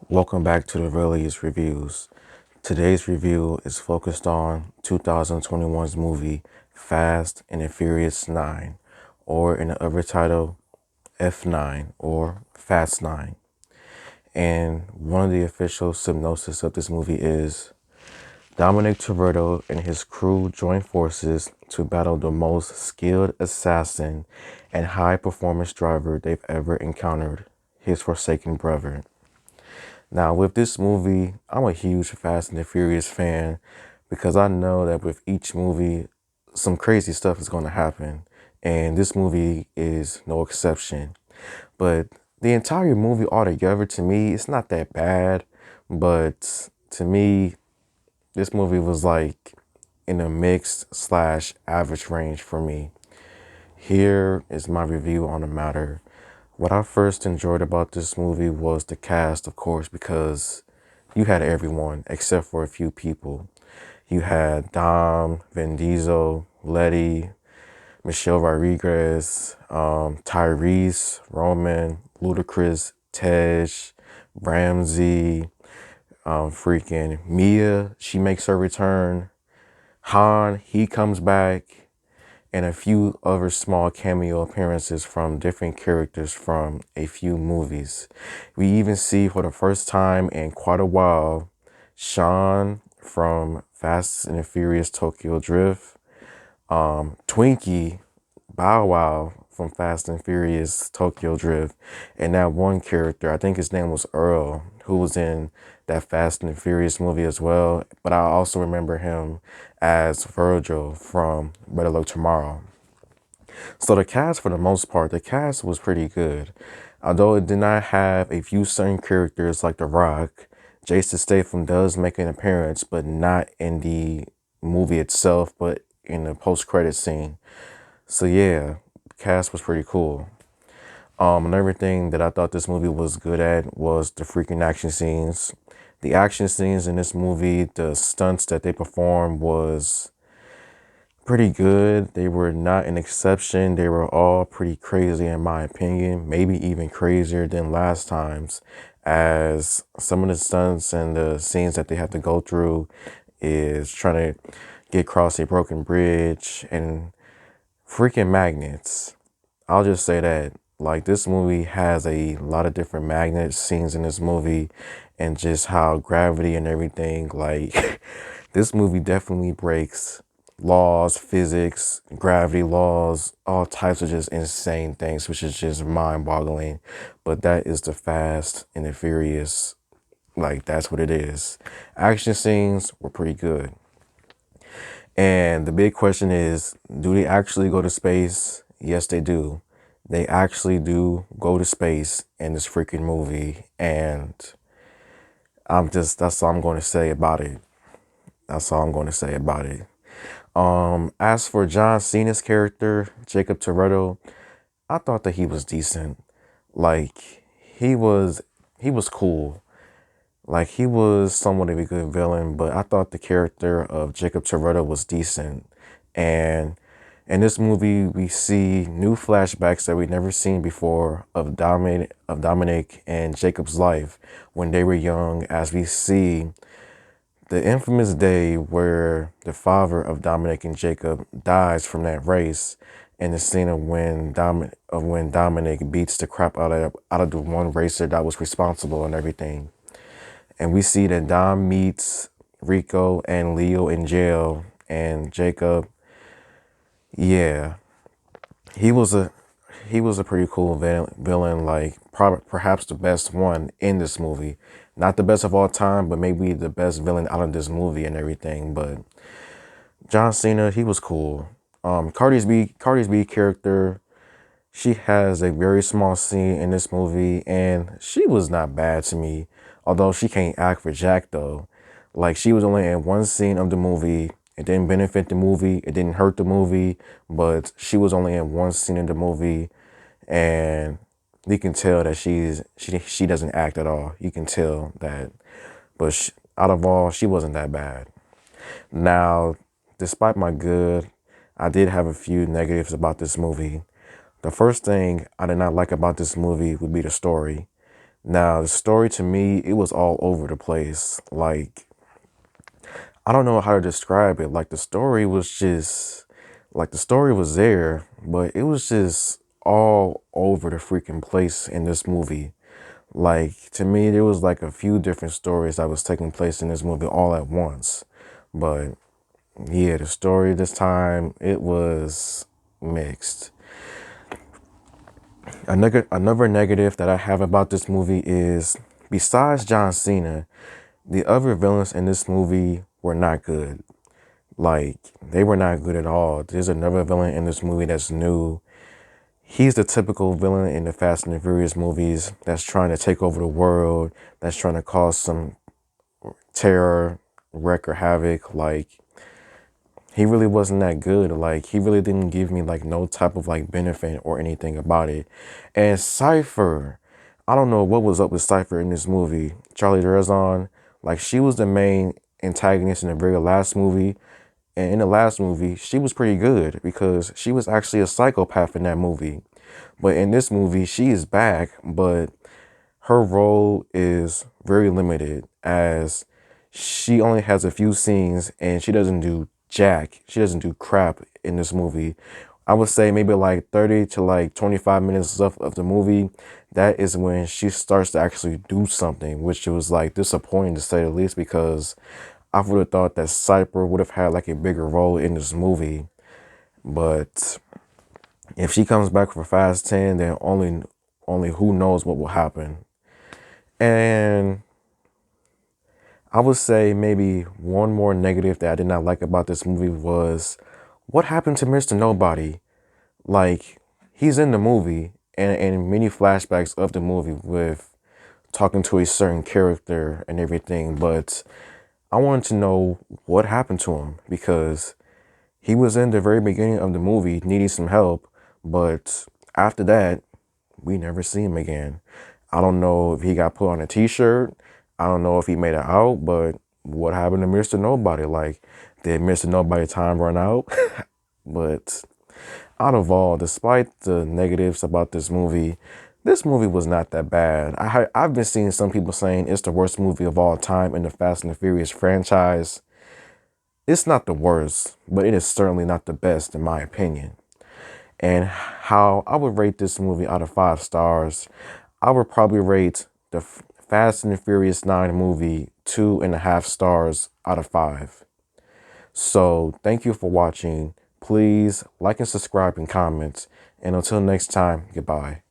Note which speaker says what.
Speaker 1: Welcome back to the Relius Reviews. Today's review is focused on 2021's movie Fast and the Furious 9, or in the other title, F9 or Fast 9. And one of the official synopsis of this movie is Dominic Toretto and his crew join forces to battle the most skilled assassin and high performance driver they've ever encountered, his forsaken brother. Now, with this movie, I'm a huge Fast and the Furious fan because I know that with each movie, some crazy stuff is going to happen. And this movie is no exception. But the entire movie altogether, to me, it's not that bad. But to me, this movie was like in a mixed slash average range for me. Here is my review on the matter. What I first enjoyed about this movie was the cast, of course, because you had everyone except for a few people. You had Dom, Vin Diesel, Letty, Michelle Rodriguez, Tyrese, Roman, Ludacris, Tej, Ramsey, freaking Mia, she makes her return. Han, he comes back, and a few other small cameo appearances from different characters from a few movies. We even see for the first time in quite a while, Sean from Fast and the Furious Tokyo Drift, Twinkie, Bow Wow from Fast and Furious Tokyo Drift, and that one character, I think his name was Earl, who was in that Fast and the Furious movie as well. But I also remember him as Virgil from Better Luck Tomorrow. So the cast, for the most part, the cast was pretty good. Although it did not have a few certain characters like The Rock, Jason Statham does make an appearance, but not in the movie itself, but in the post-credit scene. So yeah, the cast was pretty cool. Another thing that I thought this movie was good at was the freaking action scenes. The action scenes in this movie, the stunts that they performed was pretty good. They were not an exception. They were all pretty crazy in my opinion, maybe even crazier than last time's, as some of the stunts and the scenes that they have to go through is trying to get across a broken bridge and freaking magnets. I'll just say that. Like, this movie has a lot of different magnet scenes in this movie, and just how gravity and everything, like, this movie definitely breaks laws, physics, gravity laws, all types of just insane things, which is just mind boggling. But that is the Fast and the Furious. Like, that's what it is. Action scenes were pretty good. And the big question is, do they actually go to space? Yes, they do. They actually do go to space in this freaking movie. And that's all I'm going to say about it. That's all I'm going to say about it. As for John Cena's character, Jacob Toretto, I thought that he was decent. Like, he was cool. Like, he was somewhat of a good villain, but I thought the character of Jacob Toretto was decent. And in this movie, we see new flashbacks that we've never seen before of Dominic and Jacob's life when they were young, as we see the infamous day where the father of Dominic and Jacob dies from that race, and the scene of when Dominic beats the crap out of the one racer that was responsible and everything. And we see that Dom meets Rico and Leo in jail, and Jacob, yeah, he was a pretty cool villain, like perhaps the best one in this movie. Not the best of all time, but maybe the best villain out of this movie and everything. But John Cena, he was cool. Cardi's B character, she has a very small scene in this movie, and she was not bad to me. Although she can't act for Jack though. Like, she was only in one scene of the movie. It didn't benefit the movie. It didn't hurt the movie. But she was only in one scene in the movie, and you can tell that she doesn't act at all. You can tell that. But out of all, she wasn't that bad. Now, despite my good, I did have a few negatives about this movie. The first thing I did not like about this movie would be the story. Now, the story to me, it was all over the place. Like, I don't know how to describe it. Like, the story was just, like, the story was there, but it was just all over the freaking place in this movie. Like, to me, there was like a few different stories that was taking place in this movie all at once. But yeah, the story this time, it was mixed. Another negative that I have about this movie is, besides John Cena, the other villains in this movie were not good. Like, they were not good at all. There's another villain in this movie that's new. He's the typical villain in the Fast and the Furious movies that's trying to take over the world, that's trying to cause some terror, wreck, or havoc. Like, he really wasn't that good. Like, he really didn't give me like no type of like benefit or anything about it. And Cipher, I don't know what was up with Cipher in this movie. Charlie Theron, like, she was the main antagonist in the very last movie. And in the last movie, she was pretty good because she was actually a psychopath in that movie. But in this movie, she is back, but her role is very limited as she only has a few scenes and she doesn't do jack. She doesn't do crap in this movie. I would say maybe like 30 to like 25 minutes of the movie. That is when she starts to actually do something, which was like disappointing to say the least, because I would have thought that Cipher would have had like a bigger role in this movie. But if she comes back for Fast 10, then only who knows what will happen. And I would say maybe one more negative that I did not like about this movie was, what happened to Mr. Nobody? Like, he's in the movie and many flashbacks of the movie with talking to a certain character and everything, but I wanted to know what happened to him, because he was in the very beginning of the movie needing some help, but after that, we never see him again. I don't know if he got put on a t-shirt. I don't know if he made it out, but what happened to Mr. Nobody? Like, did Mr. Nobody time run out? But out of all, despite the negatives about this movie was not that bad. I've been seeing some people saying it's the worst movie of all time in the Fast and the Furious franchise. It's not the worst, but it is certainly not the best in my opinion. And how I would rate this movie out of 5 stars, I would probably rate the Fast and the Furious 9 movie 2.5 stars out of 5. So thank you for watching. Please like and subscribe and comment. And until next time, goodbye.